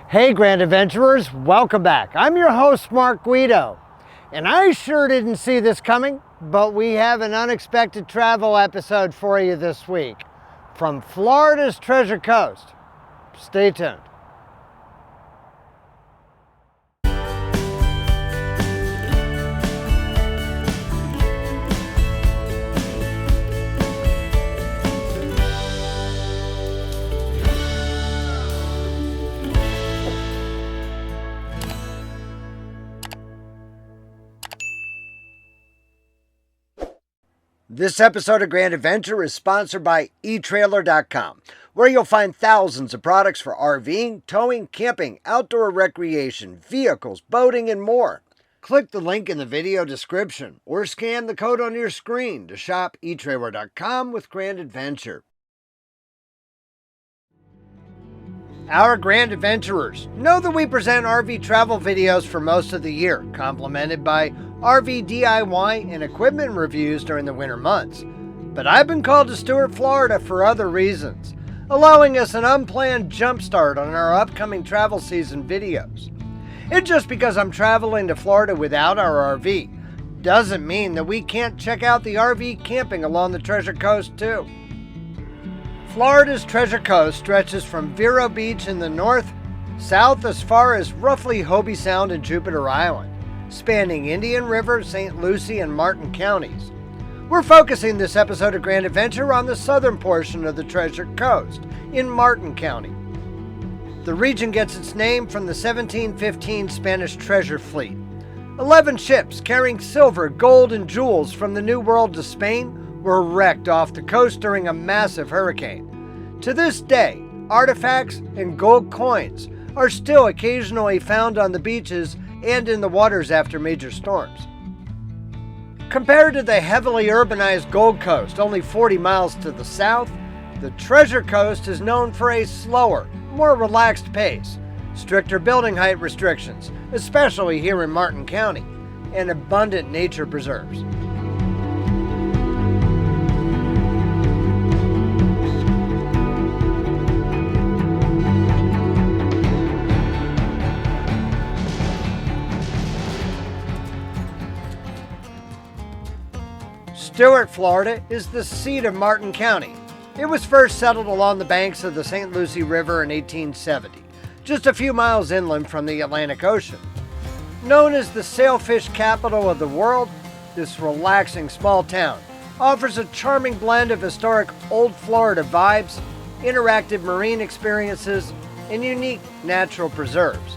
Hey Grand Adventurers, welcome back. I'm your host Mark Guido, and I sure didn't see this coming, but we have an unexpected travel episode for you this week from Florida's Treasure Coast. Stay tuned. This episode of Grand Adventure is sponsored by etrailer.com, where you'll find thousands of products for RVing, towing, camping, outdoor recreation, vehicles, boating, and more. Click the link in the video description or scan the code on your screen to shop etrailer.com with Grand Adventure. Our Grand Adventurers know that we present RV travel videos for most of the year, complemented by RV DIY and equipment reviews during the winter months. But I've been called to Stuart, Florida for other reasons, allowing us an unplanned jumpstart on our upcoming travel season videos. And just because I'm traveling to Florida without our RV doesn't mean that we can't check out the RV camping along the Treasure Coast too. Florida's Treasure Coast stretches from Vero Beach in the north, south as far as roughly Hobe Sound and Jupiter Island, spanning Indian River, St. Lucie and Martin Counties. We're focusing this episode of Grand Adventure on the southern portion of the Treasure Coast, in Martin County. The region gets its name from the 1715 Spanish treasure fleet. 11 ships carrying silver, gold, and jewels from the New World to Spain were wrecked off the coast during a massive hurricane. To this day, artifacts and gold coins are still occasionally found on the beaches and in the waters after major storms. Compared to the heavily urbanized Gold Coast, only 40 miles to the south, the Treasure Coast is known for a slower, more relaxed pace, stricter building height restrictions, especially here in Martin County, and abundant nature preserves. Stuart, Florida is the seat of Martin County. It was first settled along the banks of the St. Lucie River in 1870, just a few miles inland from the Atlantic Ocean. Known as the sailfish capital of the world, this relaxing small town offers a charming blend of historic old Florida vibes, interactive marine experiences, and unique natural preserves.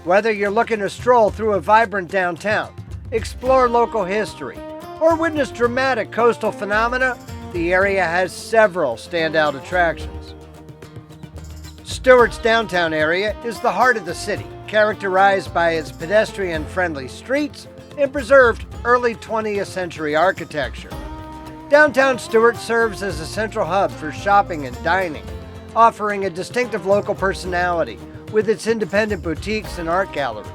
Whether you're looking to stroll through a vibrant downtown, explore local history, or witness dramatic coastal phenomena, the area has several standout attractions. Stuart's downtown area is the heart of the city, characterized by its pedestrian-friendly streets and preserved early 20th century architecture. Downtown Stuart serves as a central hub for shopping and dining, offering a distinctive local personality with its independent boutiques and art galleries.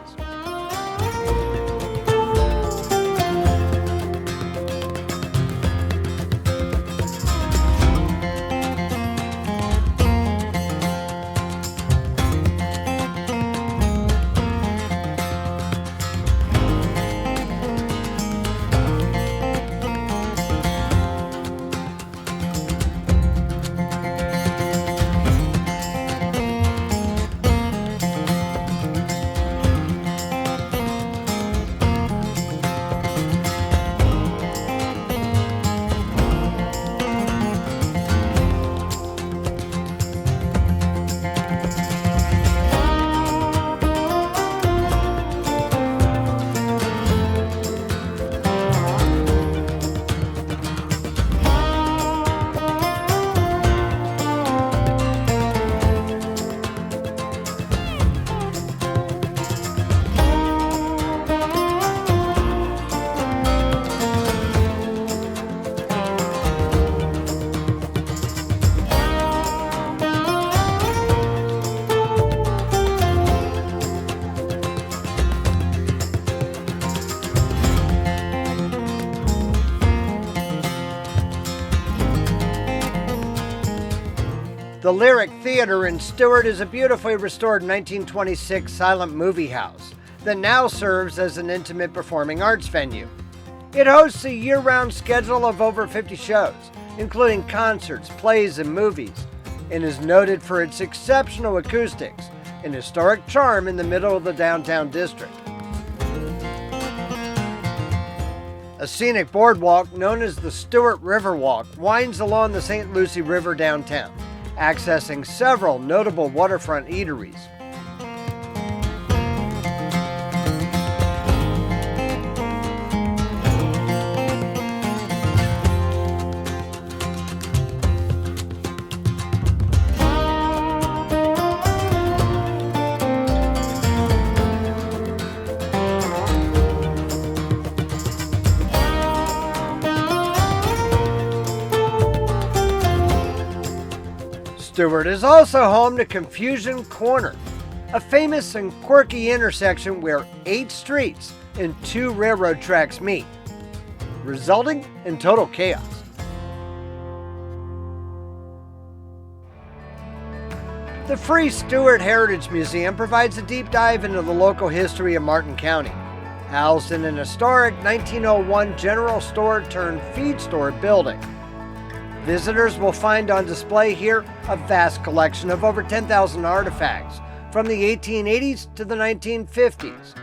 The Lyric Theater in Stuart is a beautifully restored 1926 silent movie house that now serves as an intimate performing arts venue. It hosts a year-round schedule of over 50 shows, including concerts, plays, and movies, and is noted for its exceptional acoustics and historic charm in the middle of the downtown district. A scenic boardwalk known as the Stuart River Walk winds along the St. Lucie River downtown, accessing several notable waterfront eateries. Stuart is also home to Confusion Corner, a famous and quirky intersection where 8 streets and 2 railroad tracks meet, resulting in total chaos. The Free Stuart Heritage Museum provides a deep dive into the local history of Martin County, housed in an historic 1901 general store turned feed store building. Visitors will find on display here a vast collection of over 10,000 artifacts from the 1880s to the 1950s,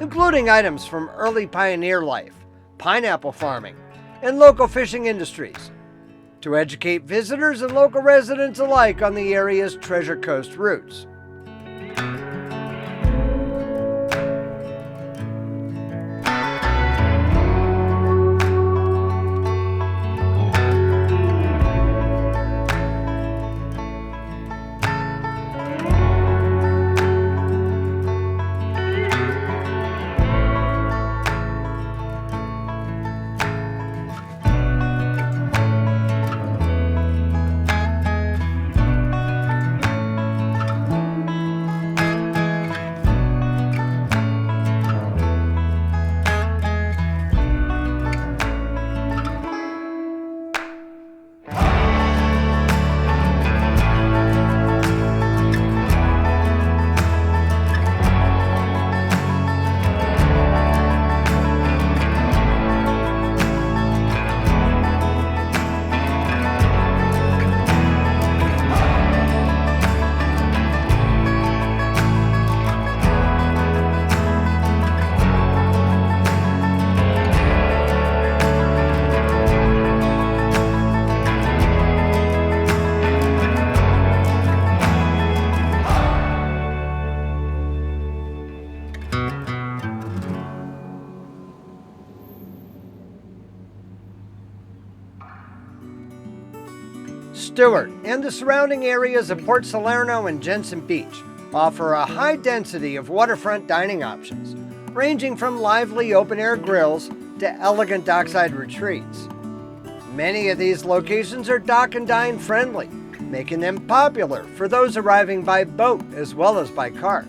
including items from early pioneer life, pineapple farming, and local fishing industries, to educate visitors and local residents alike on the area's Treasure Coast roots. Stuart and the surrounding areas of Port Salerno and Jensen Beach offer a high density of waterfront dining options, ranging from lively open-air grills to elegant dockside retreats. Many of these locations are dock and dine friendly, making them popular for those arriving by boat as well as by car.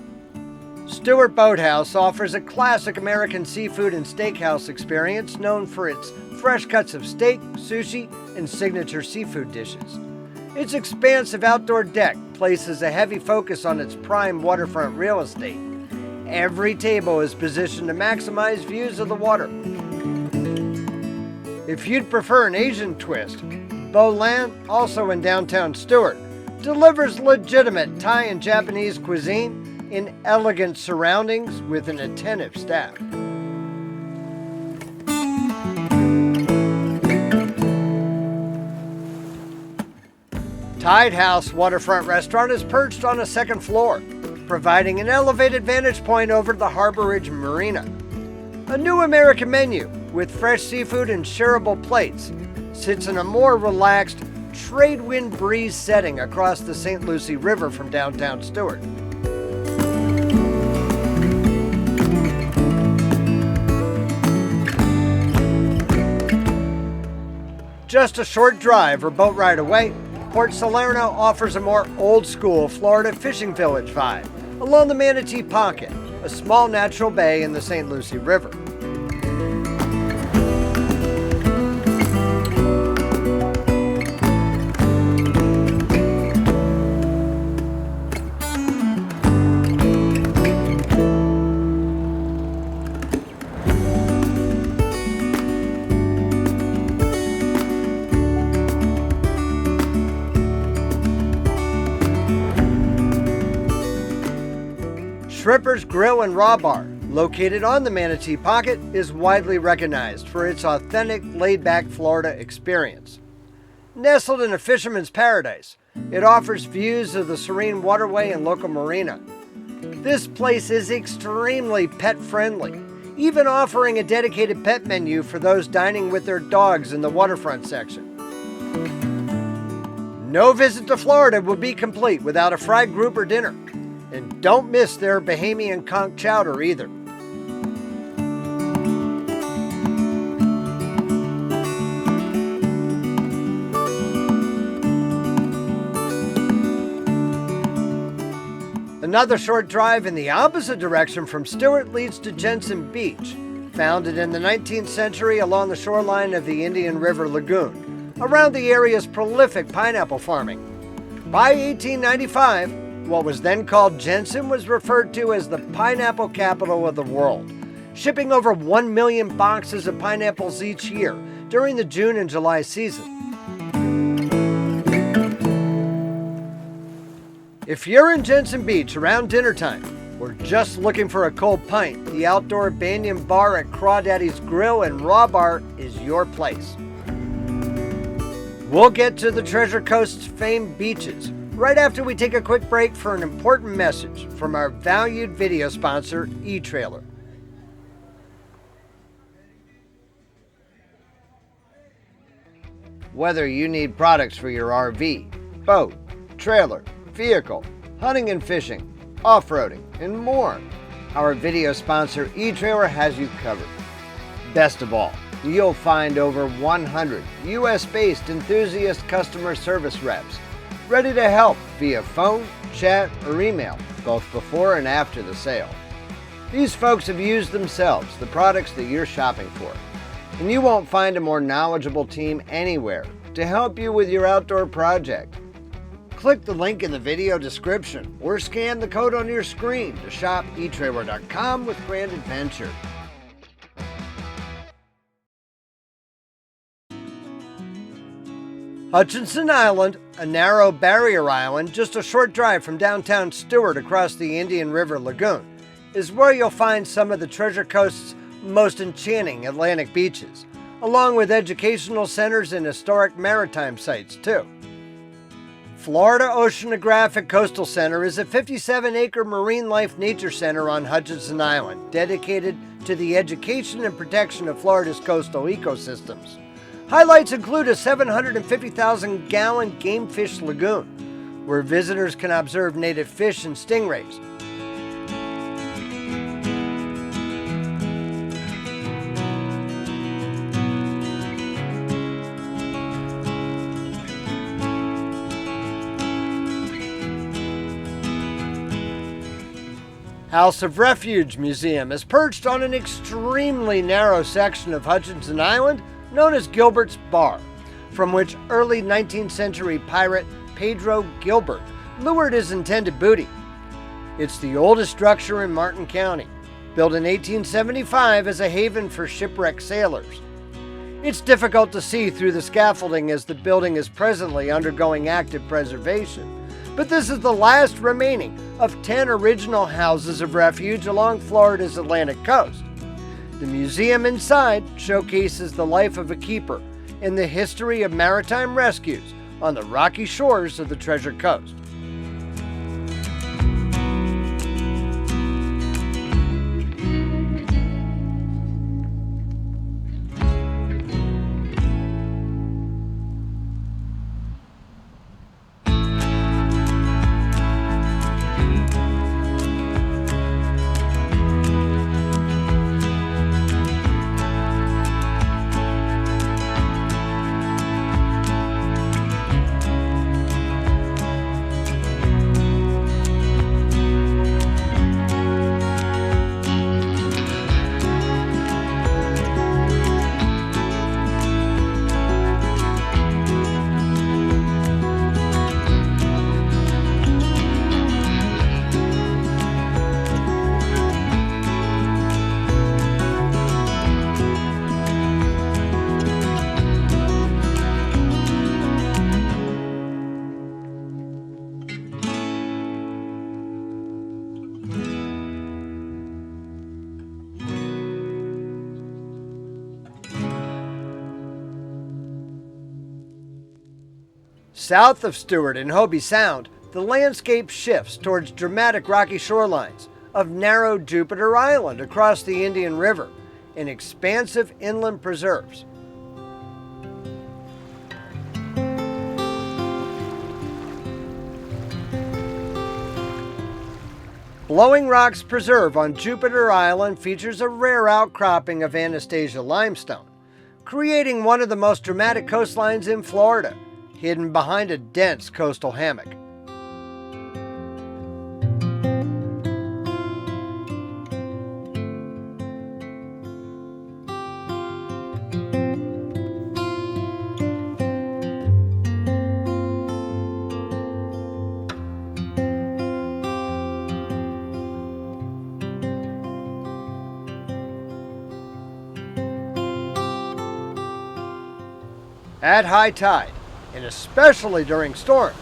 Stuart Boathouse offers a classic American seafood and steakhouse experience known for its fresh cuts of steak, sushi, and signature seafood dishes. Its expansive outdoor deck places a heavy focus on its prime waterfront real estate. Every table is positioned to maximize views of the water. If you'd prefer an Asian twist, Boland, also in downtown Stuart, delivers legitimate Thai and Japanese cuisine in elegant surroundings with an attentive staff. Tide House Waterfront Restaurant is perched on a second floor, providing an elevated vantage point over the Harbor Ridge Marina. A new American menu with fresh seafood and shareable plates sits in a more relaxed, trade wind breeze setting across the St. Lucie River from downtown Stuart. Just a short drive or boat ride away, Port Salerno offers a more old-school Florida fishing village vibe along the Manatee Pocket, a small natural bay in the St. Lucie River. Shripper's Grill and Raw Bar, located on the Manatee Pocket, is widely recognized for its authentic, laid-back Florida experience. Nestled in a fisherman's paradise, it offers views of the serene waterway and local marina. This place is extremely pet-friendly, even offering a dedicated pet menu for those dining with their dogs in the waterfront section. No visit to Florida would be complete without a fried grouper dinner. And don't miss their Bahamian conch chowder either. Another short drive in the opposite direction from Stuart leads to Jensen Beach, founded in the 19th century along the shoreline of the Indian River Lagoon, around the area's prolific pineapple farming. By 1895, what was then called Jensen was referred to as the pineapple capital of the world, shipping over 1 million boxes of pineapples each year during the June and July season. If you're in Jensen Beach around dinner time, or just looking for a cold pint, the outdoor Banyan Bar at Crawdaddy's Grill and Raw Bar is your place. We'll get to the Treasure Coast's famed beaches right after we take a quick break for an important message from our valued video sponsor, etrailer. Whether you need products for your RV, boat, trailer, vehicle, hunting and fishing, off-roading, and more, our video sponsor, etrailer, has you covered. Best of all, you'll find over 100 US-based enthusiast customer service reps ready to help via phone, chat, or email, both before and after the sale. These folks have used themselves the products that you're shopping for, and you won't find a more knowledgeable team anywhere to help you with your outdoor project. Click the link in the video description or scan the code on your screen to shop etrailer.com with Grand Adventure. Hutchinson Island, a narrow barrier island just a short drive from downtown Stuart across the Indian River Lagoon, is where you'll find some of the Treasure Coast's most enchanting Atlantic beaches, along with educational centers and historic maritime sites too. Florida Oceanographic Coastal Center is a 57-acre marine life nature center on Hutchinson Island, dedicated to the education and protection of Florida's coastal ecosystems. Highlights include a 750,000-gallon gamefish lagoon, where visitors can observe native fish and stingrays. House of Refuge Museum is perched on an extremely narrow section of Hutchinson Island known as Gilbert's Bar, from which early 19th century pirate Pedro Gilbert lured his intended booty. It's the oldest structure in Martin County, built in 1875 as a haven for shipwrecked sailors. It's difficult to see through the scaffolding as the building is presently undergoing active preservation, but this is the last remaining of 10 original houses of refuge along Florida's Atlantic coast. The museum inside showcases the life of a keeper and the history of maritime rescues on the rocky shores of the Treasure Coast. South of Stuart in Hobe Sound, the landscape shifts towards dramatic rocky shorelines of narrow Jupiter Island across the Indian River in expansive inland preserves. Blowing Rocks Preserve on Jupiter Island features a rare outcropping of Anastasia limestone, creating one of the most dramatic coastlines in Florida, hidden behind a dense coastal hammock. At high tide, and especially during storms,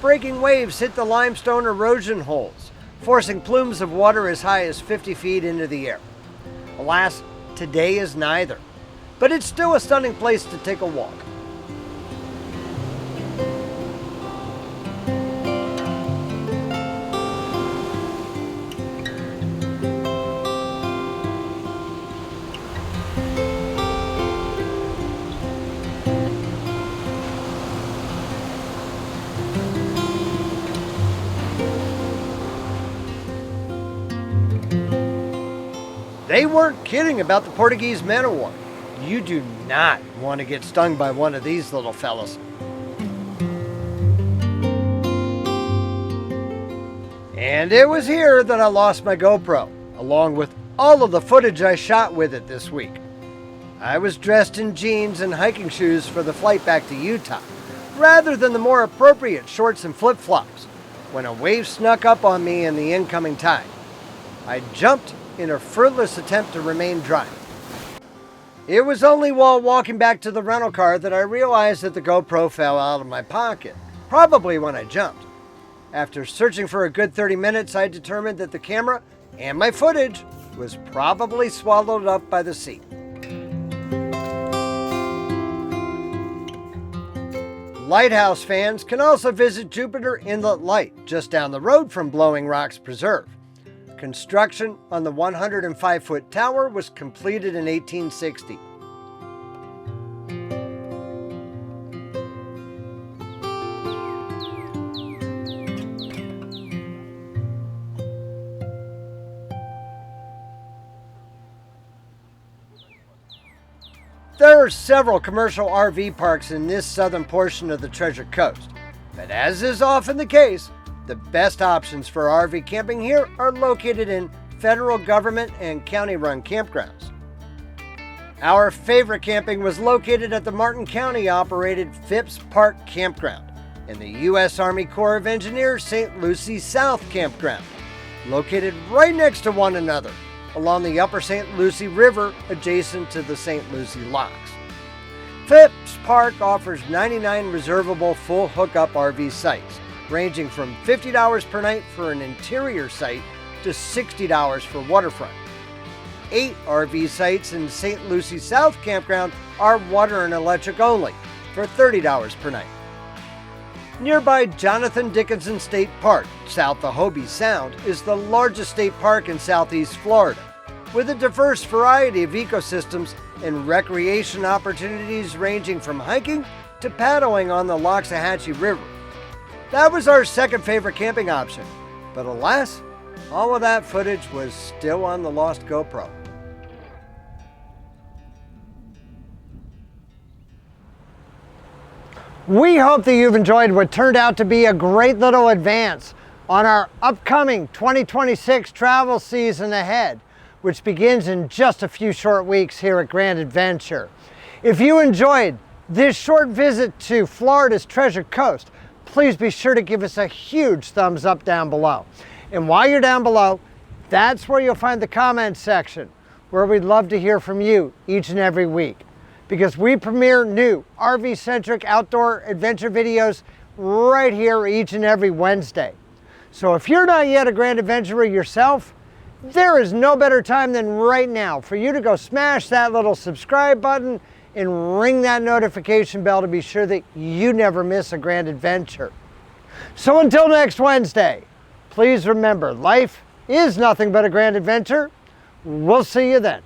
breaking waves hit the limestone erosion holes, forcing plumes of water as high as 50 feet into the air. Alas, today is neither, but it's still a stunning place to take a walk. They weren't kidding about the Portuguese man o' war. You do not want to get stung by one of these little fellas. And it was here that I lost my GoPro, along with all of the footage I shot with it this week. I was dressed in jeans and hiking shoes for the flight back to Utah, rather than the more appropriate shorts and flip-flops, when a wave snuck up on me in the incoming tide. I jumped in a fruitless attempt to remain dry. It was only while walking back to the rental car that I realized that the GoPro fell out of my pocket, probably when I jumped. After searching for a good 30 minutes, I determined that the camera and my footage was probably swallowed up by the sea. Lighthouse fans can also visit Jupiter Inlet Light, just down the road from Blowing Rocks Preserve. Construction on the 105-foot tower was completed in 1860. There are several commercial RV parks in this southern portion of the Treasure Coast, but as is often the case, the best options for RV camping here are located in federal government and county-run campgrounds. Our favorite camping was located at the Martin County-operated Phipps Park Campground in the U.S. Army Corps of Engineers St. Lucie South Campground, located right next to one another along the upper St. Lucie River adjacent to the St. Lucie Locks. Phipps Park offers 99 reservable full hookup RV sites, ranging from $50 per night for an interior site to $60 for waterfront. 8 RV sites in St. Lucie South Campground are water and electric only for $30 per night. Nearby Jonathan Dickinson State Park, south of Hobe Sound, is the largest state park in southeast Florida, with a diverse variety of ecosystems and recreation opportunities ranging from hiking to paddling on the Loxahatchee River. That was our second favorite camping option, but alas, all of that footage was still on the lost GoPro. We hope that you've enjoyed what turned out to be a great little advance on our upcoming 2026 travel season ahead, which begins in just a few short weeks here at Grand Adventure. If you enjoyed this short visit to Florida's Treasure Coast, please be sure to give us a huge thumbs up down below. And while you're down below, that's where you'll find the comments section, where we'd love to hear from you each and every week, because we premiere new RV-centric outdoor adventure videos right here each and every Wednesday. So if you're not yet a Grand Adventurer yourself, there is no better time than right now for you to go smash that little subscribe button and ring that notification bell to be sure that you never miss a grand adventure. So until next Wednesday, please remember, life is nothing but a grand adventure. We'll see you then.